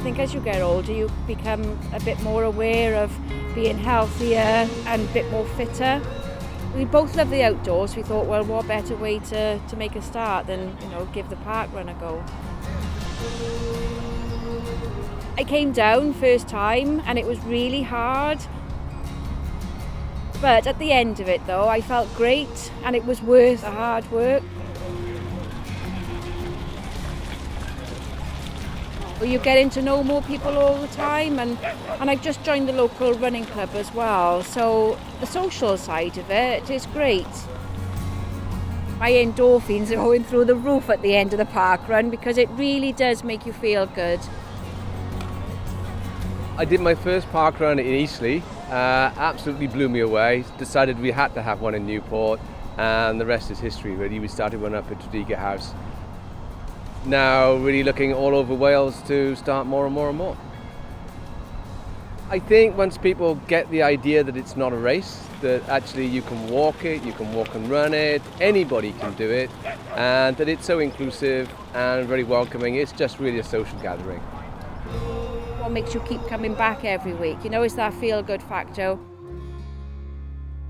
think as you get older, you become a bit more aware of being healthier and a bit more fitter. We both love the outdoors. We thought, well, what better way to make a start than, give the park run a go. I came down first time and it was really hard. But at the end of it though, I felt great and it was worth the hard work. Well, you're getting to know more people all the time and I've just joined the local running club as well. So the social side of it is great. My endorphins are going through the roof at the end of the park run because it really does make you feel good. I did my first park run in Eastleigh, absolutely blew me away. Decided we had to have one in Newport and the rest is history really. We started one up at Tredegar House. Now really looking all over Wales to start more and more and more. I think once people get the idea that it's not a race, that actually you can walk it, you can walk and run it, anybody can do it, and that it's so inclusive and very welcoming, it's just really a social gathering. What makes you keep coming back every week? It's that feel-good factor.